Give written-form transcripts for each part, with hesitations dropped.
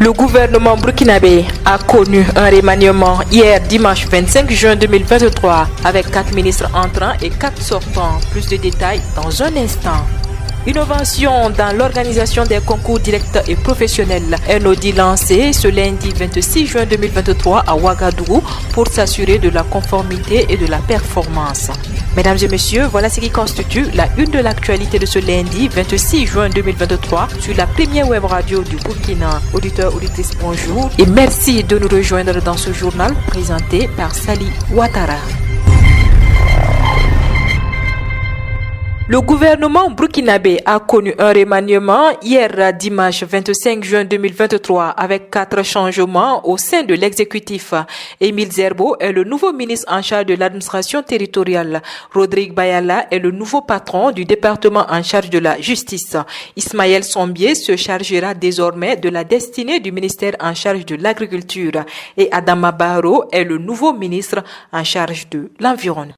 Le gouvernement burkinabé a connu un remaniement hier dimanche 25 juin 2023 avec 4 ministres entrants et 4 sortants. Plus de détails dans un instant. Innovation dans l'organisation des concours directs et professionnels. Un audit lancé ce lundi 26 juin 2023 à Ouagadougou pour s'assurer de la conformité et de la performance. Mesdames et messieurs, voilà ce qui constitue la une de l'actualité de ce lundi 26 juin 2023 sur la première web radio du Burkina. Auditeurs, auditrices, bonjour et merci de nous rejoindre dans ce journal présenté par Sali Ouattara. Le gouvernement burkinabé a connu un remaniement hier dimanche 25 juin 2023 avec 4 changements au sein de l'exécutif. Émile Zerbo est le nouveau ministre en charge de l'administration territoriale. Rodrigue Bayala est le nouveau patron du département en charge de la justice. Ismaël Sombier se chargera désormais de la destinée du ministère en charge de l'agriculture. Et Adama Barrow est le nouveau ministre en charge de l'environnement.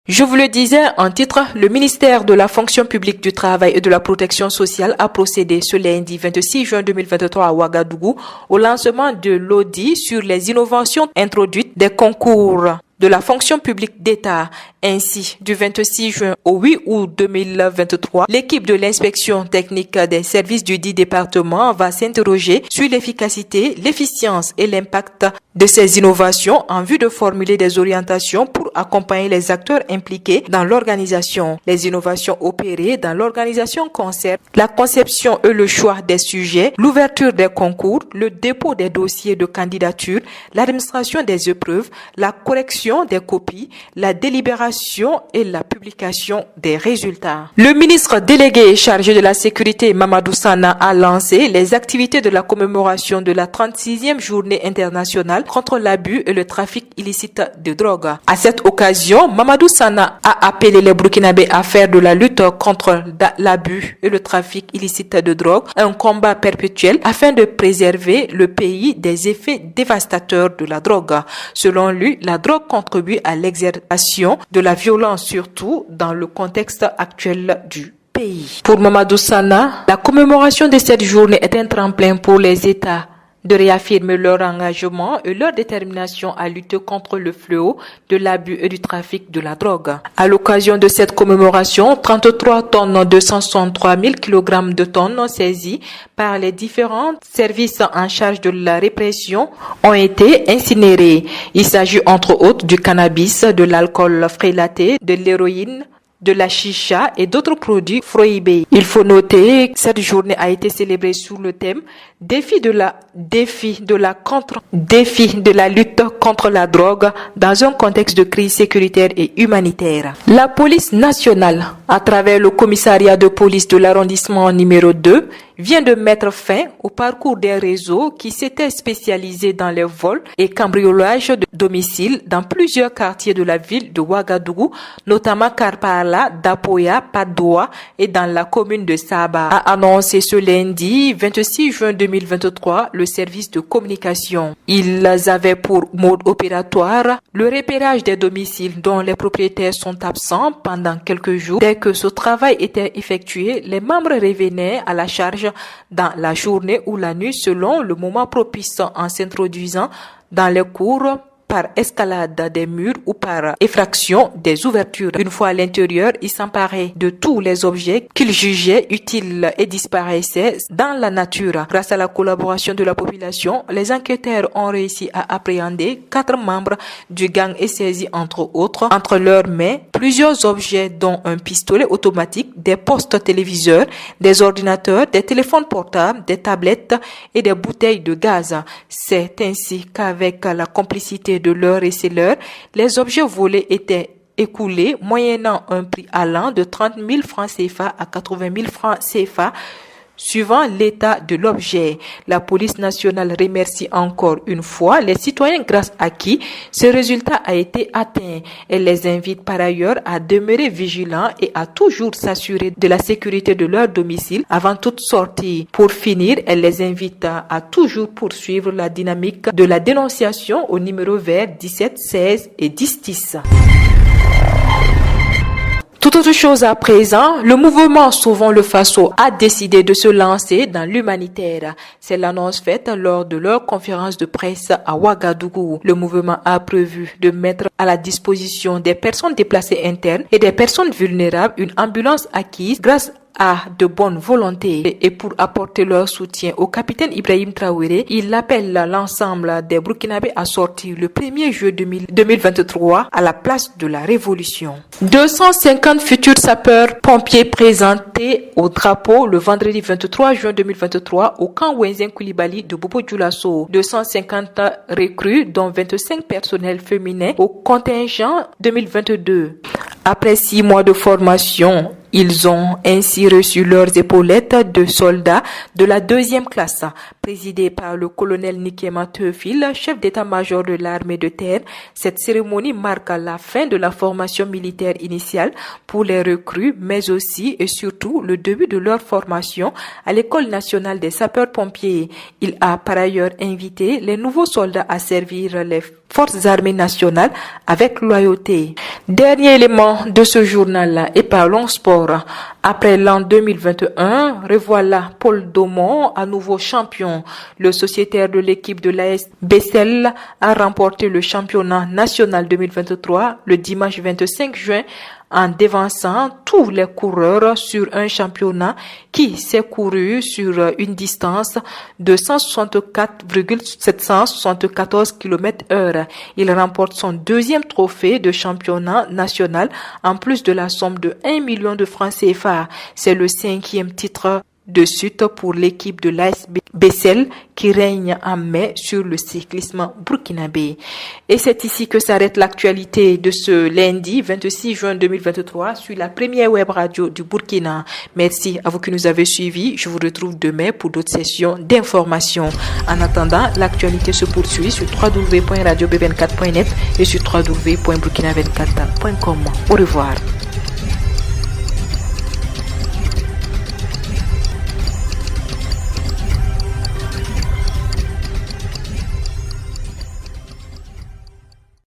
Je vous le disais en titre, le ministère de la fonction publique du travail et de la protection sociale a procédé ce lundi 26 juin 2023 à Ouagadougou au lancement de l'audit sur les innovations introduites des concours de la fonction publique d'État. Ainsi, du 26 juin au 8 août 2023, l'équipe de l'inspection technique des services du dit département va s'interroger sur l'efficacité, l'efficience et l'impact de ces innovations en vue de formuler des orientations pour accompagner les acteurs impliqués dans l'organisation. Les innovations opérées dans l'organisation concernent la conception et le choix des sujets, l'ouverture des concours, le dépôt des dossiers de candidature, l'administration des épreuves, la correction des copies, la délibération et la publication des résultats. Le ministre délégué chargé de la sécurité, Mamadou Sana, a lancé les activités de la commémoration de la 36e journée internationale contre l'abus et le trafic illicite de drogue. À cette occasion, Mamadou Sana a appelé les Burkinabés à faire de la lutte contre l'abus et le trafic illicite de drogue un combat perpétuel afin de préserver le pays des effets dévastateurs de la drogue. Selon lui, la drogue contribue à l'exertation de la violence, surtout dans le contexte actuel du pays. Pour Mamadou Sana, la commémoration de cette journée est un tremplin pour les États de réaffirmer leur engagement et leur détermination à lutter contre le fléau de l'abus et du trafic de la drogue. À l'occasion de cette commémoration, 33 tonnes 263 000 kg de tonnes saisies par les différents services en charge de la répression ont été incinérées. Il s'agit entre autres du cannabis, de l'alcool frélaté, de l'héroïne, de la chicha et d'autres produits prohibés. Il faut noter que cette journée a été célébrée sous le thème défi de la lutte contre la drogue dans un contexte de crise sécuritaire et humanitaire. La police nationale, à travers le commissariat de police de l'arrondissement numéro 2, vient de mettre fin au parcours d'un réseau qui s'était spécialisé dans les vols et cambriolages de domicile dans plusieurs quartiers de la ville de Ouagadougou, notamment Karpala, Dapoya, Padoua et dans la commune de Saba, a annoncé ce lundi 26 juin 2023 le service de communication. Ils avaient pour mode opératoire le repérage des domiciles dont les propriétaires sont absents pendant quelques jours. Dès que ce travail était effectué, les membres revenaient à la charge dans la journée ou la nuit selon le moment propice en s'introduisant dans les cours par escalade des murs ou par effraction des ouvertures. Une fois à l'intérieur, ils s'emparaient de tous les objets qu'ils jugeaient utiles et disparaissaient dans la nature. Grâce à la collaboration de la population, les enquêteurs ont réussi à appréhender 4 membres du gang et saisi entre leurs mains plusieurs objets dont un pistolet automatique, des postes téléviseurs, des ordinateurs, des téléphones portables, des tablettes et des bouteilles de gaz. C'est ainsi qu'avec la complicité de leurs receleurs, les objets volés étaient écoulés moyennant un prix allant de 30 000 francs CFA à 80 000 francs CFA suivant l'état de l'objet. La police nationale remercie encore une fois les citoyens grâce à qui ce résultat a été atteint. Elle les invite par ailleurs à demeurer vigilants et à toujours s'assurer de la sécurité de leur domicile avant toute sortie. Pour finir, elle les invite à toujours poursuivre la dynamique de la dénonciation au numéro vert 17 16 et 10 10. Tout autre chose à présent, le mouvement Sauvons le Faso a décidé de se lancer dans l'humanitaire. C'est l'annonce faite lors de leur conférence de presse à Ouagadougou. Le mouvement a prévu de mettre à la disposition des personnes déplacées internes et des personnes vulnérables une ambulance acquise grâce à de bonnes volontés. Et pour apporter leur soutien au capitaine Ibrahim Traoré, il appelle l'ensemble des Burkinabés à sortir le 1er juillet 2023 à la place de la Révolution. 250 futurs sapeurs-pompiers présentés au drapeau le vendredi 23 juin 2023 au camp Wenzen Koulibaly de Bobo Dioulasso. 250 recrues, dont 25 personnels féminins au contingent 2022. Après 6 mois de formation, ils ont ainsi reçu leurs épaulettes de soldats de la 2e classe, présidée par le colonel Nikema Teufil, chef d'état-major de l'armée de terre. Cette cérémonie marque la fin de la formation militaire initiale pour les recrues, mais aussi et surtout le début de leur formation à l'École nationale des sapeurs-pompiers. Il a par ailleurs invité les nouveaux soldats à servir les forces armées nationales avec loyauté. Dernier élément de ce journal et parlons sport. Après l'an 2021, revoilà Paul Daumont à nouveau champion. Le sociétaire de l'équipe de l'AS Bessel a remporté le championnat national 2023 le dimanche 25 juin en dévançant tous les coureurs sur un championnat qui s'est couru sur une distance de 164,774 km/h. Il remporte son 2e trophée de championnat national en plus de la somme de 1 million de francs CFA. C'est le 5e titre de suite pour l'équipe de l'AS Bessel qui règne en mai sur le cyclisme burkinabé. Et c'est ici que s'arrête l'actualité de ce lundi 26 juin 2023 sur la première web radio du Burkina. Merci à vous qui nous avez suivis. Je vous retrouve demain pour d'autres sessions d'information. En attendant, l'actualité se poursuit sur www.radiob24.net et sur www.burkina24.com. Au revoir.